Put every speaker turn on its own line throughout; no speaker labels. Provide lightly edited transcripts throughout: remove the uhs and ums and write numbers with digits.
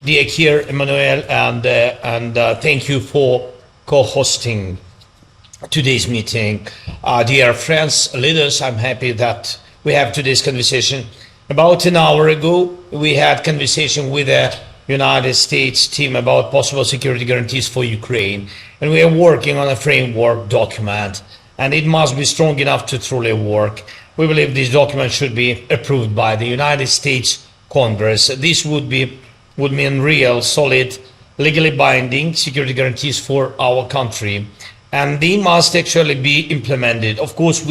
Dear Kier, Emmanuel, and thank you for co-hosting today's meeting. Dear friends, leaders, I'm happy that we have today's conversation. About an hour ago, we had conversation with the United States team about possible security guarantees for Ukraine, and we are working on a framework document, and it must be strong enough to truly work. We believe this document should be approved by the United States Congress. This would mean real, solid, legally binding security guarantees for our country, and they must actually be implemented. Of course,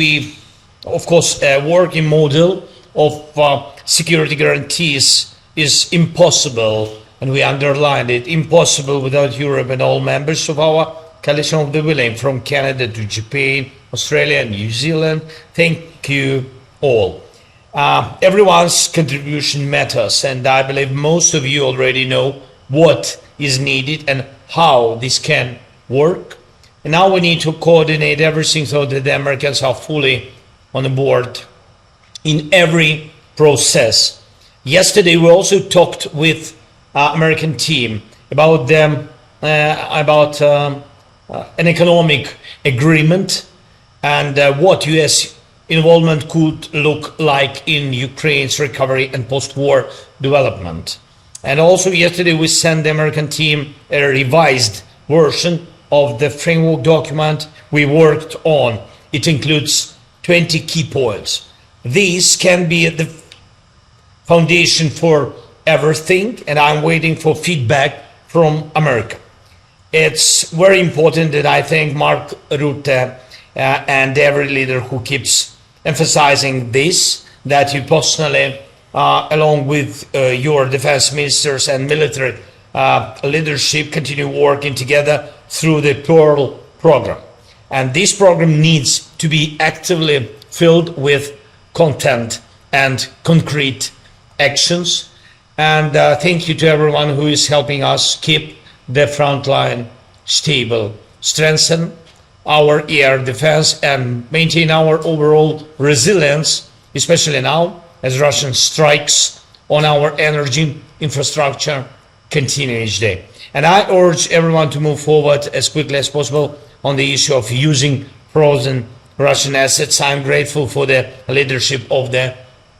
a working model of security guarantees is impossible, and we underlined it, impossible without Europe and all members of our coalition of the willing, from Canada to Japan, Australia, and New Zealand. Thank you all. Everyone's contribution matters, and I believe most of you already know what is needed and how this can work. And now we need to coordinate everything so that the Americans are fully on board in every process. Yesterday we also talked with American team about an economic agreement and what U.S. involvement could look like in Ukraine's recovery and post-war development. And also yesterday we sent the American team a revised version of the framework document we worked on. It includes 20 key points. These can be the foundation for everything, and I'm waiting for feedback from America. It's very important that I thank Mark Rutte and every leader who keeps emphasizing this, that you personally, along with your defense ministers and military leadership, continue working together through the Pearl program. And this program needs to be actively filled with content and concrete actions. And thank you to everyone who is helping us keep the front line stable, strengthen our air defense, and maintain our overall resilience, especially now as Russian strikes on our energy infrastructure continue each day. And I urge everyone to move forward as quickly as possible on the issue of using frozen Russian assets. I'm grateful for the leadership of the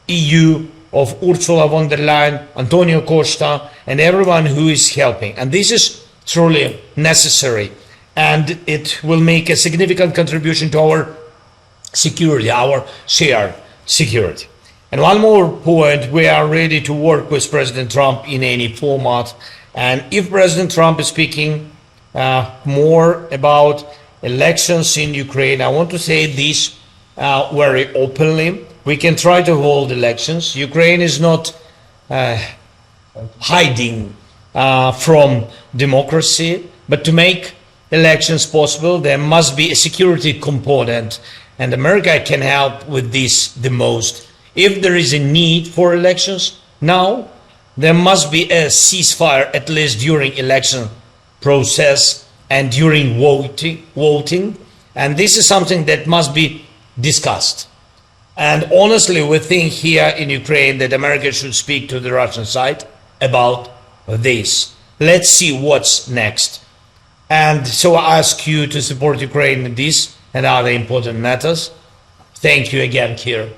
EU, of Ursula von der Leyen, Antonio Costa, and everyone who is helping. And this is truly necessary, and it will make a significant contribution to our security, our shared security. And one more point, we are ready to work with President Trump in any format. And if President Trump is speaking more about elections in Ukraine, I want to say this very openly. We can try to hold elections. Ukraine is not hiding from democracy, but to make elections possible, there must be a security component, and America can help with this the most. If there is a need for elections now, there must be a ceasefire, at least during election process and during voting, and this is something that must be discussed. And honestly, we think here in Ukraine that America should speak to the Russian side about this. Let's see what's next. And so I ask you to support Ukraine in this and other important matters. Thank you again, Kier.